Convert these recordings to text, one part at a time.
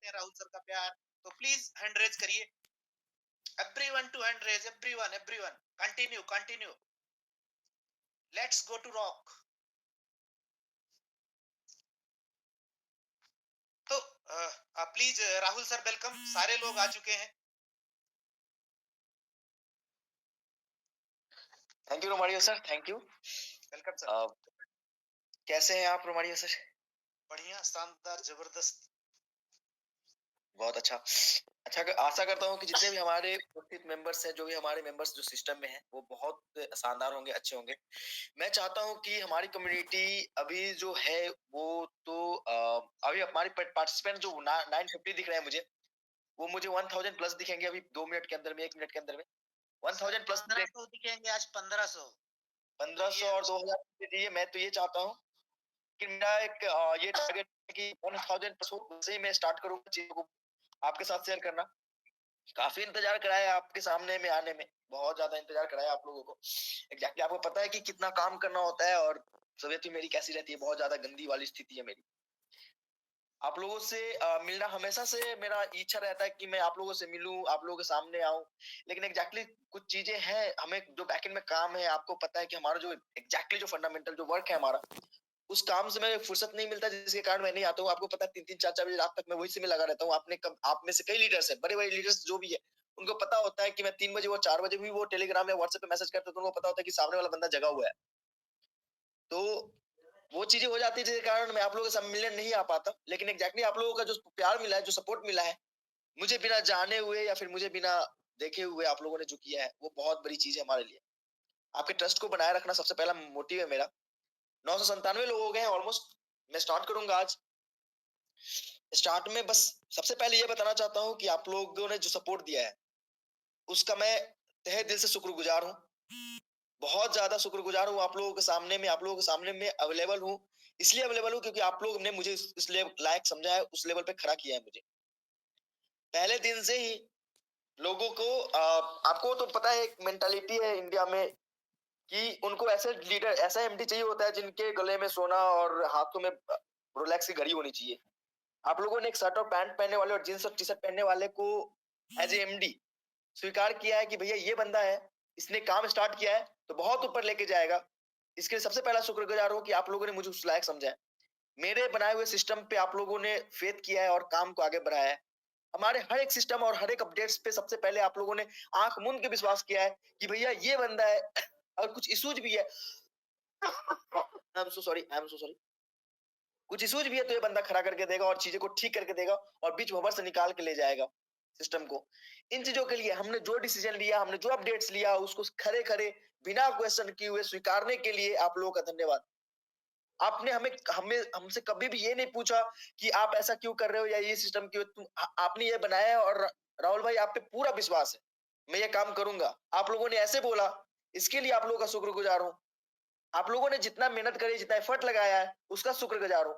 चाहते हैं राहुल सर का प्यार, तो प्लीज हैंड रेज करिए। Everyone to hand raise, everyone continue, let's go to rock. तो प्लीज राहुल सर वेलकम, सारे लोग आ चुके हैं। Thank you Romario sir, thank you. Welcome sir. कैसे हैं आप रोमारियो सर? बढ़िया, शानदार, जबरदस्त। बहुत अच्छा। आशा करता हूँ कि जितने भी हमारे उपस्थित मेंबर्स हैं, जो भी हमारे मेंबर्स जो सिस्टम में हैं, वो बहुत शानदार होंगे, अच्छे होंगे। मैं चाहता हूँ कि हमारी कम्युनिटी अभी जो है वो तो अभी हमारी पार्टिसिपेंट जो 950 दिख रहे हैं मुझे 1000 प्लस दिखेंगे अभी 2 मिनट के अंदर में, 1 मिनट के अंदर में 1000 प्लस 1500 दिखेंगे आज, 1500 और 2000 दिए। मैं तो ये चाहता हूँ कि मेरा एक ये टारगेट है कि 1000 प्लस हो, वैसे ही मैं स्टार्ट करूंगा चीजों को आपके साथ शेयर करना। काफी इंतजार कराया आपके सामने में आने में, बहुत ज्यादा इंतजार कराया आप लोगों को। एग्जैक्टली आपको पता है कि कितना काम करना होता है और तबीयत भी मेरी कैसी रहती है, बहुत ज्यादा गंदी वाली स्थिति है मेरी। आप लोगों से मिलना हमेशा से मेरा इच्छा रहता है कि मैं आप लोगों से मिलूं, आप लोगों के सामने आऊं, लेकिन एग्जैक्टली कुछ चीजें हैं, हमें जो बैकएंड में काम है, आपको पता है कि हमारा जो एग्जैक्टली जो फंडामेंटल जो वर्क है हमारा, उस काम से मैं फुर्सत नहीं मिलता, जिसके कारण मैं नहीं आता हूँ। आपको पता है 3-3 4-4 बजे रात तक मैं वही से में लगा रहता हूँ। आप में से कई लीडर्स हैं, बड़े-बड़े लीडर्स जो भी है, उनको पता होता है कि मैं 3 बजे वो 4 बजे भी वो टेलीग्राम या व्हाट्सएप पे मैसेज करते हैं, तो उनको पता होता है कि सामने वाला बंदा जगा हुआ है। तो वो चीजें हो जाती है जिसके कारण मैं आप लोगों के साथ मिलने नहीं आ पाता। लेकिन एग्जैक्टली आप लोगों का जो प्यार मिला है, जो सपोर्ट मिला है, मुझे बिना जाने हुए या फिर मुझे बिना देखे हुए आप लोगों ने जो किया है, वो बहुत बड़ी चीज है हमारे लिए। आपके ट्रस्ट को बनाए रखना सबसे पहला मोटिव है मेरा। 997 लोग हो गए हैं ऑलमोस्ट। मैं स्टार्ट करूंगा आज। स्टार्ट में बस सबसे पहले ये बताना चाहता हूँ कि आप लोगों ने जो सपोर्ट दिया है, उसका मैं तहे दिल से शुक्रगुजार हूँ। बहुत ज्यादा शुक्रगुजार हूँ। आप लोगों के सामने में अवेलेबल हूँ। इसलिए अवेलेबल हूँ क्योंकि आप लोग ने मुझे इस लायक समझा है, उस लेवल पे खड़ा किया है मुझे। पहले दिन से ही लोगों को आपको तो पता है, एक मेंटालिटी है इंडिया में कि उनको ऐसे लीडर, ऐसा एमडी चाहिए होता है जिनके गले में सोना और हाथों में रोलेक्स की घड़ी होनी चाहिए। आप लोगों ने एक शर्ट और पैंट पहनने वाले और जींस और टी शर्ट पहनने वाले को एज ए एमडी स्वीकार किया है कि भैया ये बंदा है, इसने काम स्टार्ट किया है तो बहुत ऊपर लेके जाएगा। इसके लिए सबसे पहला शुक्रगुजार हूं कि आप लोगों ने मुझे उस लायक समझा है। मेरे बनाए हुए सिस्टम पे आप लोगों ने फेथ किया है और काम को आगे बढ़ाया है। हमारे हर एक सिस्टम और हर एक अपडेट्स पे सबसे पहले आप लोगों ने आंख मूंद के विश्वास किया है कि भैया ये बंदा है। और कुछ इश्यूज भी है, आई एम सो सॉरी, कुछ इश्यूज भी है तो ये बंदा खड़ा करके देगा और चीजें को ठीक करके देगा और बीच भंवर से निकाल के ले जाएगा सिस्टम को। इन चीजों के लिए हमने जो डिसीजन लिया, हमने जो अपडेट्स लिया, उसको खरे खरे बिना क्वेश्चन किए हुए स्वीकारने के लिए आप लोगों का धन्यवाद। आपने हमें हमें हमसे कभी भी ये नहीं पूछा कि आप ऐसा क्यों कर रहे हो या ये सिस्टम क्यों, आपने ये बनाया है और राहुल भाई आप पे पूरा विश्वास है, मैं ये काम करूंगा। आप लोगों ने ऐसे बोला, इसके लिए आप लोगों का शुक्रगुजार हूँ। आप लोगों ने जितना मेहनत करी, जितना एफर्ट लगाया है, उसका शुक्रगुजार हूँ।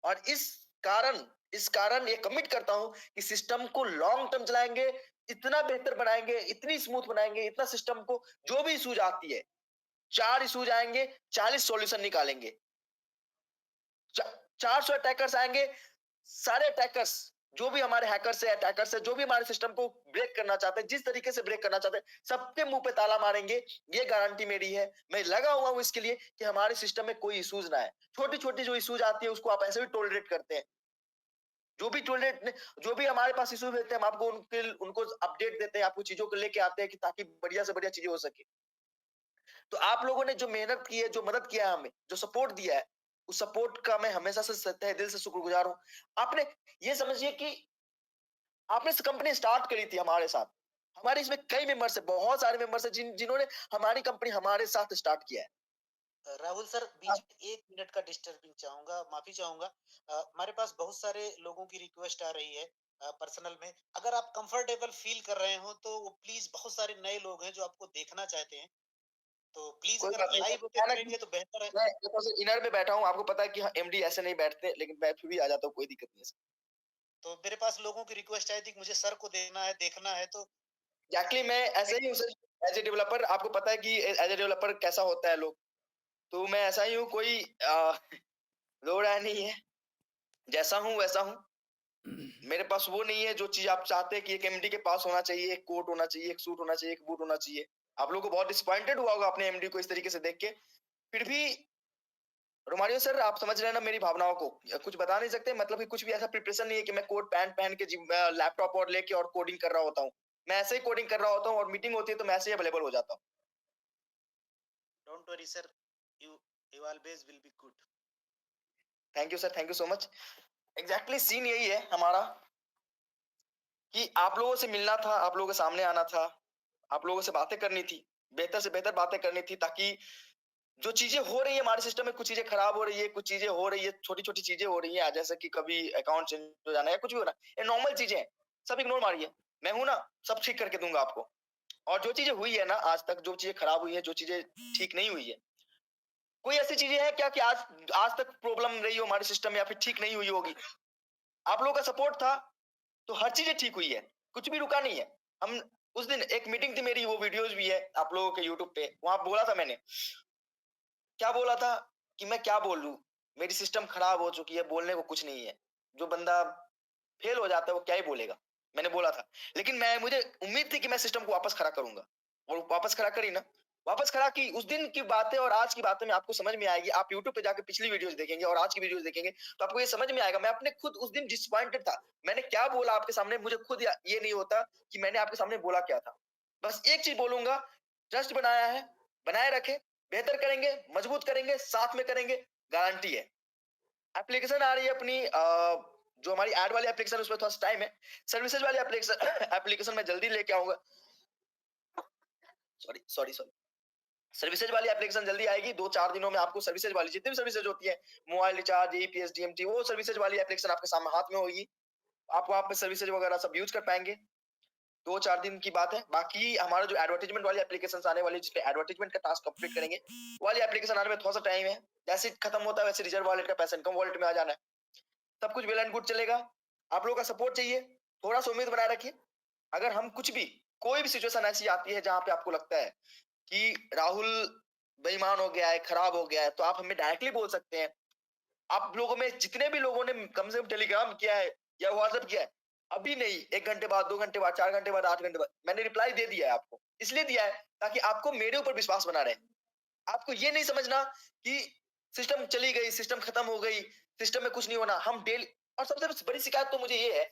और इस कारण ये कमिट करता हूं कि सिस्टम को लॉन्ग टर्म चलाएंगे, इतना बेहतर बनाएंगे, इतनी स्मूथ बनाएंगे, इतना सिस्टम को जो भी इशूज आती है, 4 इशूज आएंगे, 40 सॉल्यूशन निकालेंगे। 400 अटैकर्स आएंगे, सारे अटैकर्स जो भी हमारे हैकर्स है, अटैकर्स है, जो भी हमारे सिस्टम को ब्रेक करना चाहते हैं, जिस तरीके से ब्रेक करना चाहते हैं, सबके मुंह पे ताला मारेंगे। ये गारंटी मेरी है। मैं लगा हुआ हूं इसके लिए कि हमारे सिस्टम में कोई इश्यूज ना है। छोटी छोटी जो इश्यूज आती है उसको आप ऐसे भी टॉलरेट करते हैं। जो भी हमारे पास इशू रहते हैं, हम आपको उनको अपडेट देते हैं, आपको चीजों को लेके आते हैं कि ताकि बढ़िया से बढ़िया चीजें हो सके। तो आप लोगों ने जो मेहनत की है, जो मदद किया है, हमें जो सपोर्ट दिया है, उस सपोर्ट का मैं हमेशा से तहे दिल से शुक्रगुजार हूं। आपने ये समझिए कि आपने कंपनी स्टार्ट करी थी हमारे साथ। हमारे इसमें कई मेंबर्स है, बहुत सारे मेंबर्स है जिन्होंने हमारी कंपनी हमारे साथ स्टार्ट किया है। राहुल सर, बीच में 1 मिनट का डिस्टर्बिंग चाहूंगा, माफी चाहूंगा। हमारे पास बहुत सारे लोगों की रिक्वेस्ट आ रही है पर्सनल में। अगर आप कंफर्टेबल फील कर रहे हो तो वो प्लीज, बहुत सारे नए लोग हैं जो आपको देखना चाहते हैं, तो प्लीज कोई अगर बात नहीं, लाइव होके करेंगे तो बेहतर है। मैं देखो से इनर में बैठा हूँ, आपको पता है कि एमडी ऐसे नहीं बैठते, लेकिन मैं फिर भी आ जाता हूँ, कोई दिक्कत नहीं है। तो मेरे पास लोगों की रिक्वेस्ट आई थी कि मुझे सर को देखना है तो एक्चुअली मैं ऐसे ही हूँ सर, एज ए डेवलपर। आपको पता है कि एज ए डेवलपर कैसा होता है लोग, तो मैं ऐसा ही हूँ, कोई रो रहा नहीं है, जैसा हूँ वैसा हूँ। मेरे पास वो नहीं है जो चीज आप चाहते हैं कि एक एमडी के पास होना चाहिए, एक कोट होना चाहिए, एक सूट होना चाहिए, एक बूट होना चाहिए। आप लोगों को बहुत डिसअपॉइंटेड हुआ होगा अपने एमडी को इस तरीके से देख के। फिर भी रोमारियो सर, आप समझ रहे हैं ना मेरी भावनाओं को? कुछ बता नहीं सकते, मतलब कि कुछ भी ऐसा प्रिपरेशन नहीं है कि मैं कोट पैंट पहन के लैपटॉप और लेके और कोडिंग कर रहा होता हूँ। मैं ऐसे ही कोडिंग कर रहा होता हूँ और मीटिंग होती है तो मैं ऐसे ही अवेलेबल हो जाता हूँ। Don't worry sir, you you always will be good. Thank you sir, thank you so much. Exactly scene यही है हमारा कि आप लोगों से मिलना था, आप लोगों के सामने आना था, आप लोगों से बातें करनी थी, बेहतर से बेहतर बातें करनी थी, ताकि जो चीजें हो रही है हमारे सिस्टम में, कुछ चीजें खराब हो रही है, कुछ चीजें हो रही है, छोटी छोटी चीजें हो रही है, जैसे कि कभी अकाउंट चेंज हो जाना है, कुछ भी हो रहा है, ये नॉर्मल चीजें हैं, सब इग्नोर मारिए। मैं हूं ना, सब ठीक करके दूंगा आपको। और जो चीजें हुई है ना आज तक, जो चीजें खराब हुई है, जो चीजें ठीक नहीं हुई है, कोई ऐसी चीजें हैं क्या कि आज आज तक प्रॉब्लम रही हो हमारे सिस्टम में या फिर ठीक नहीं हुई होगी? आप लोगों का सपोर्ट था तो हर चीजें ठीक हुई है, कुछ भी रुका नहीं है। हम उस दिन एक मीटिंग थी मेरी, वो वीडियोस भी है आप लोगों के यूट्यूब पे, वहां बोला था मैंने, क्या बोला था कि मैं क्या बोलूं, मेरी सिस्टम खराब हो चुकी है, बोलने को कुछ नहीं है। जो बंदा फेल हो जाता है वो क्या ही बोलेगा, मैंने बोला था। लेकिन मैं मुझे उम्मीद थी कि मैं सिस्टम को वापस खड़ा करूंगा, और वापस खड़ा करी ना। वापस खड़ा की, उस दिन की बातें और आज की बातें में आपको समझ में आएगी। आप यूट्यूब पे जाके पिछली वीडियोस देखेंगे और आज की वीडियोस देखेंगे तो आपको ये समझ में आएगा। मैं अपने खुद उस दिन डिसअपॉइंटेड था, मैंने क्या बोला आपके सामने, मुझे खुद ये नहीं होता कि मैंने आपके सामने बोला क्या था। बस एक चीज बोलूंगा, ट्रस्ट बनाया है, बनाए रखे, बेहतर करेंगे, मजबूत करेंगे, साथ में करेंगे, गारंटी है। एप्लीकेशन आ रही है अपनी, जो हमारी एड वाली एप्लीकेशन, उसमें थोड़ा टाइम है। सर्विसेज वाली एप्लीकेशन एप्लीकेशन में जल्दी लेके आऊंगा। Sorry sorry sorry. सर्विसेज वाली एप्लीकेशन जल्दी आएगी, 2-4 दिनों में आपको सर्विसेज वाली जितनी भी सर्विसेज होती है, मोबाइल रिचार्ज, ईपीएस, डीएमटी, वो सर्विसेज वाली एप्लीकेशन आपके सामने हाथ में होगी। आप वहां पे सर्विसेज वगैरह सब यूज कर पाएंगे। 2-4 दिन की बात है। बाकी हमारा जो एडवर्टाइजमेंट वाली एप्लीकेशन आने वाली है, जिसपे एडवर्टाइजमेंट का टास्क कंप्लीट करेंगे, वो वाली एप्लीकेशन आने में थोड़ा सा टाइम है। जैसे ही खत्म होता है वैसे रिजर्व वॉलेट का पैसा इनकम वॉलेट में आ जाना है। सब कुछ वेल एंड गुड चलेगा। आप लोगों का सपोर्ट चाहिए, थोड़ा सा उम्मीद बनाए रखिए। अगर हम कुछ भी, कोई भी सिचुएशन ऐसी आती है जहां पे आपको लगता है कि राहुल बेईमान हो गया है, खराब हो गया है, तो आप हमें डायरेक्टली बोल सकते हैं। आप लोगों में जितने भी लोगों ने कम से कम टेलीग्राम किया है या व्हाट्सएप किया है, अभी नहीं, 1 घंटे बाद, 2 घंटे बाद, 4 घंटे बाद, 8 घंटे बाद, मैंने रिप्लाई दे दिया है आपको। इसलिए दिया है ताकि आपको मेरे ऊपर विश्वास बना रहे। आपको ये नहीं समझना कि सिस्टम चली गई, सिस्टम खत्म हो गई, सिस्टम में कुछ नहीं होना। हम डेली, और सबसे बड़ी शिकायत तो मुझे ये है,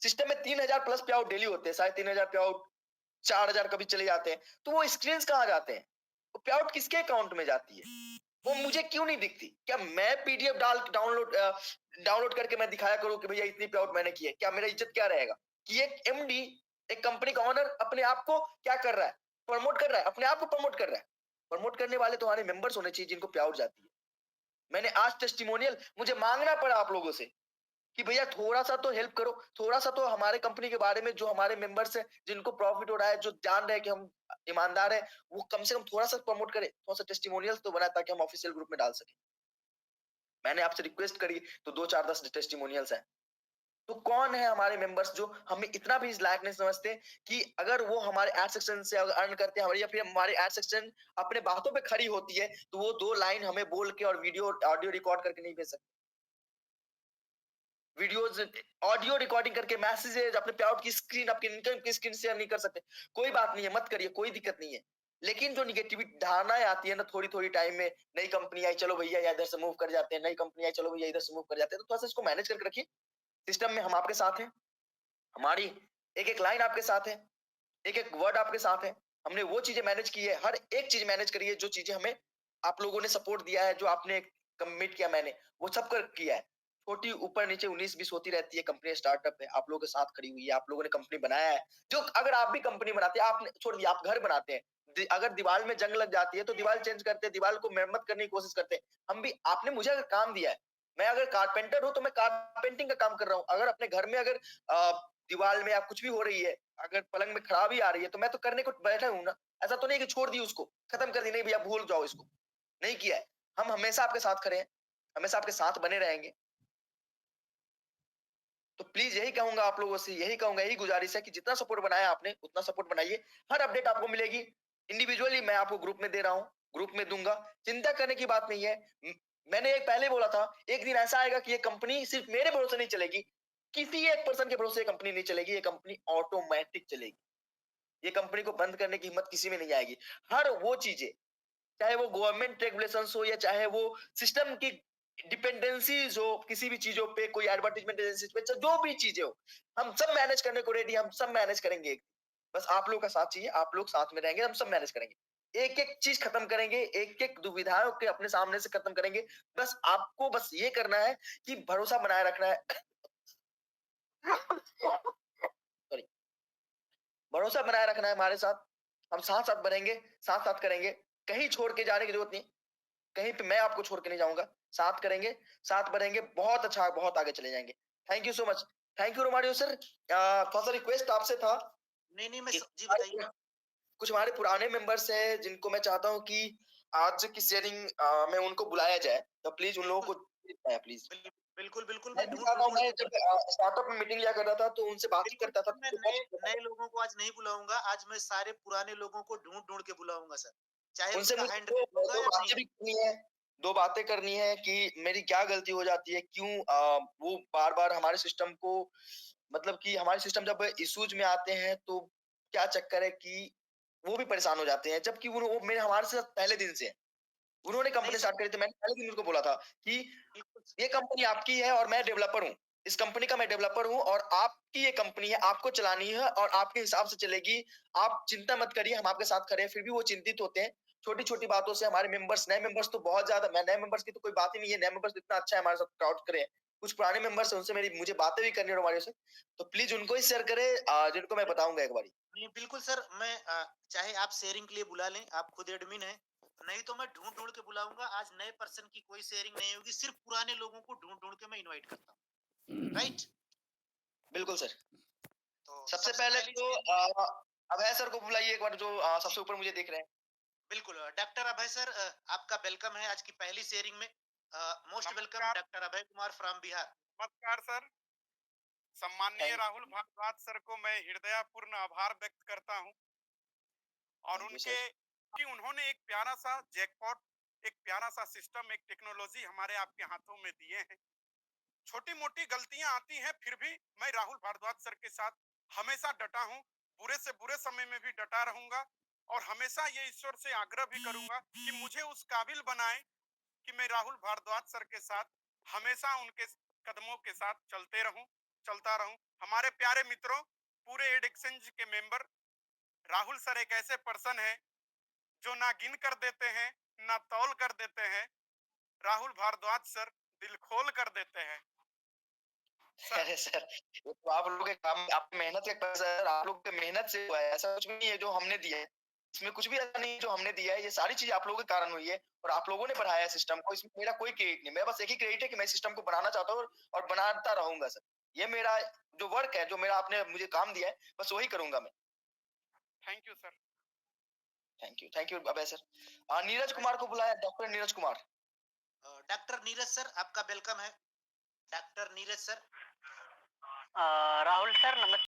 सिस्टम में 3000 प्लस पे आउट डेली होते हैं, 3500 पे आउट, 4000 कभी चले जाते हैं, तो वो स्क्रीन कहाँ जाते हैं? वो पे आउट किसके अकाउंट में जाती है? वो मुझे क्यों नहीं दिखती? क्या मैं पीडीएफ डाउनलोड करके मैं दिखाया करूं कि भैया इतनी पे आउट मैंने की है? क्या मेरा इज्जत क्या रहेगा? कि एक एमडी, एक कंपनी का ओनर अपने आप को क्या कर रहा है, प्रमोट कर रहा है, अपने आप को प्रमोट कर रहा है। प्रमोट करने वाले तो हमारे मेंबर्स होने चाहिए जिनको पे आउट जाती है। मैंने आज टेस्टिमोनियल, मुझे मांगना पड़ा आप लोगों से कि भैया थोड़ा सा तो हेल्प करो, थोड़ा सा तो हमारे कंपनी के बारे में, जो हमारे मेंबर्स हैं जिनको प्रॉफिट हो रहा है, जो जान रहे हैं कि हम ईमानदार है, वो कम से कम थोड़ा सा प्रमोट करे, थोड़ा सा टेस्टिमोनियल्स तो बनाए ताकि हम ऑफिशियल ग्रुप में डाल सके। मैंने आपसे रिक्वेस्ट करी तो 2-4-10 टेस्टिमोनियल्स हैं। तो कौन है हमारे मेंबर्स जो हमें इतना भी इस लायक नहीं समझते कि अगर वो हमारे एड सेक्शन से अगर अर्न करते हैं, या फिर हमारे एड सेक्शन अपने बातों पे खड़ी होती है, तो वो 2 लाइन हमें बोल के और वीडियो ऑडियो रिकॉर्ड करके नहीं भेज सकते। वीडियोस ऑडियो रिकॉर्डिंग करके मैसेजेस अपने पे आउट की स्क्रीन, आपकी इनकम की स्क्रीन शेयर नहीं कर सकते। कोई बात नहीं है, मत करिए, कोई दिक्कत नहीं है। लेकिन जो निगेटिविटी धारणाएं आती है ना थोड़ी थोड़ी टाइम में, नई कंपनी आई चलो भैया इधर से मूव कर जाते हैं, नई कंपनी आई चलो भैया इधर से मूव कर जाते हैं, तो थोड़ा सा इसको मैनेज करके रखिए। सिस्टम में हम आपके साथ हैं, हमारी एक एक लाइन आपके साथ है, एक एक वर्ड आपके साथ है। हमने वो चीजें मैनेज की है, हर एक चीज मैनेज करी है, जो चीजें हमें आप लोगों ने सपोर्ट दिया है, जो आपने कमिट किया, मैंने वो सब कर किया है। छोटी ऊपर नीचे 19-20 होती रहती है, कंपनी स्टार्टअप है, आप लोगों के साथ खड़ी हुई है, आप लोगों ने कंपनी बनाया है। जो अगर आप भी कंपनी बनाते हैं, आपने छोड़ दिया, आप घर बनाते हैं, अगर दीवार में जंग लग जाती है तो दीवार चेंज करते हैं, दीवार को मरम्मत करने की कोशिश करते हैं। हम भी, आपने मुझे अगर काम दिया है, मैं अगर कारपेंटर हूं तो मैं कारपेंटिंग का काम कर रहा हूँ। अगर अपने घर में अगर दीवार में या कुछ भी हो रही है, अगर पलंग में खराबी आ रही है, तो मैं तो करने को बैठा हूं ना। ऐसा तो नहीं कि छोड़ दी उसको, खत्म कर दी, नहीं भैया भूल जाओ इसको, नहीं किया है। हम हमेशा आपके साथ खड़े हैं, हमेशा आपके साथ बने रहेंगे। तो प्लीज यही कहूंगा आप लोगों से, यही कहूंगा, यही गुजारिश है कि जितना सपोर्ट बनाया आपने उतना सपोर्ट बनाइए। हर अपडेट आपको मिलेगी, इंडिविजुअली मैं आपको ग्रुप में दे रहा हूँ, ग्रुप में दूंगा, चिंता करने की बात नहीं है। मैंने एक पहले बोला था, एक दिन ऐसा आएगा कि ये कंपनी सिर्फ मेरे भरोसे नहीं चलेगी, किसी एक पर्सन के भरोसे ये कंपनी नहीं चलेगी, ये कंपनी ऑटोमेटिक चलेगी। ये कंपनी को बंद करने की हिम्मत किसी में नहीं आएगी। हर वो चीजें, चाहे वो गवर्नमेंट रेगुलेशंस हो या चाहे वो सिस्टम की डिपेंडेंसीज हो, किसी भी चीजों पे, कोई एडवर्टाइजमेंट एजेंसी पे, जो भी चीजें हो, हम सब मैनेज करने को रेडी, हम सब मैनेज करेंगे। बस आप लोगों का साथ चाहिए, आप लोग साथ में रहेंगे, हम सब मैनेज करेंगे। एक एक चीज खत्म करेंगे, एक एक दुविधाओं के अपने सामने से खत्म करेंगे। बस आपको बस ये करना है कि भरोसा बनाए रखना है। सॉरी, भरोसा बनाए रखना है हमारे साथ। हम साथ साथ बनेंगे, साथ साथ करेंगे। कहीं छोड़ के जाने की जरूरत नहीं, कहीं पे मैं आपको छोड़ के नहीं जाऊंगा। साथ करेंगे, साथ बढ़ेंगे, बहुत अच्छा, बहुत आगे चले जाएंगे। Thank you so much. Thank you Romario sir. थोड़ा सा रिक्वेस्ट आपसे था नहीं, नहीं, मैं कि स जी, बताइए। कुछ हमारे पुराने मेंबर्स हैं जिनको मैं चाहता हूँ कि आज की शेयरिंग में उनको बुलाया जाए, तो प्लीज उन लोगों बिल्कुल, को प्लीज। बिल बिल्कुल, बिल्कुल, मैं मैं भी चाहता हूँ, ढूँढ-ढूँढ मैं के जब स्टार्टअप में मीटिंग लिया करता था तो उनसे बात ही बिल्कुल, करता था बिल्कुल, मैं तो नए बहुत नए लोगों को आज नहीं बुलाऊँगा, आज मैं सारे पुराने लोगों को ढूँढ-ढूँढ के बुलाऊँगा सर, चाहे उनसे उसका मुझे हैंड दो रेज़ होगा दो या नहीं बातें भी होगा। करनी है, 2 बातें करनी है कि मेरी क्या गलती हो जाती है, क्यों वो बार-बार हमारे सिस्टम को, मतलब कि हमारे सिस्टम जब इश्यूज में आते हैं तो क्या चक्कर है कि वो भी परेशान हो जाते हैं, जबकि वो मेरे हमारे साथ पहले दिन से हैं। उन्होंने नहीं कंपनी सर, स्टार्ट करी थी, मैंने पहले दिन उनको बोला था कि बिल्कुल ये कंपनी आपकी है और मैं डेवलपर हूँ। इस कंपनी का मैं डेवलपर हूँ और आपकी ये कंपनी है, आपको चलानी है और आपके हिसाब से चलेगी। आप चिंता मत करिए, हम आपके साथ खड़े हैं। फिर भी वो चिंतित होते हैं। छोटी-छोटी बातों से हमारे मेंबर्स, नए मेंबर्स तो बहुत ज़्यादा, मैं नए मेंबर्स की तो कोई बात ही नहीं है। नए मेंबर्स इतना अच्छा है हमारे साथ क्राउड करे। कुछ पुराने मेंबर्स हैं, उनसे मेरी मुझे बातें भी करनी है हमारे से। तो प्लीज़ उनको ही शेयर करें जिनको मैं बिल्कुल, बताऊँगा एक बारी। नहीं, बिल्कुल सर, मैं चाहे आप शेयरिंग के लिए बुला लें, आप खुद एडमिन हैं, नहीं तो मैं ढूँढ-ढूँढ के बुलाऊँगा, आज नए पर्सन की कोई शेयरिंग नहीं होगी, सिर्फ़ पुराने लोगों को ढूँढ-ढूँढ के मैं इनवाइट करता हूँ, राइट? बिल्कुल सर। तो सबसे सबसे पहले पहली तो शेयरिंग में अभय सर को बुलाइए एक बार, जो जी, सबसे ऊपर मुझे दिख रहे हैं। बिल्कुल डॉक्टर अभय सर, आपका वेलकम है आज की पहली शेयरिंग में। मोस्ट वेलकम नमस्कार, डॉक्टर अभय कुमार फ्रॉम बिहार। नमस्कार सर। सम्माननीय थैंक राहुल भारद्वाज सर को मैं हृदयपूर्ण आभार व्यक्त करता हूं और थैंक यू सर। उनके कि उन्होंने एक प्यारा सा जैकपॉट, एक प्यारा सा सिस्टम, एक टेक्नोलॉजी हमारे आपके हाथों में दिए हैं। छोटी मोटी गलतियां आती हैं, फिर भी मैं राहुल भारद्वाज सर के साथ हमेशा डटा हूं, बुरे से बुरे समय में भी डटा रहूंगा और हमेशा ये ईश्वर से आग्रह भी करूंगा कि मुझे उस काबिल बनाए कि मैं राहुल भारद्वाज सर के साथ हमेशा उनके कदमों के साथ चलता रहूं। हमारे प्यारे मित्रों, पूरे एड एक्सचेंज के मेंबर, राहुल सर एक ऐसे पर्सन है जो ना गिन कर देते हैं, ना तौल कर देते हैं। राहुल भारद्वाज सर दिल खोल कर देते हैं सर। अरे सर, ये तो आप लोगों के काम, आपकी मेहनत का पैसा है सर, आप लोगों की मेहनत से हुआ है, ऐसा कुछ भी नहीं है जो हमने दिया है। इसमें कुछ भी ऐसा नहीं है जो हमने दिया है, ये सारी चीज़ आप लोगों के कारण हुई है और आप लोगों ने बढ़ाया है सिस्टम को। इसमें मेरा कोई क्रेडिट नहीं, मेरा बस एक ही क्रेडिट है कि मैं सिस्टम को बनाना चाहता हूँ और बनाता रहूँगा सर। ये मेरा जो वर्क है, जो मेरा आपने मुझे काम दिया है, बस वही करूँगा मैं। Thank you sir. Thank you Abhay sir. Neeraj Abhay Kumar को बुलाया, doctor Neeraj Kumar. Doctor Neeraj sir, आपका वेलकम है। Doctor Neeraj sir. Rahul sir नमस्ते।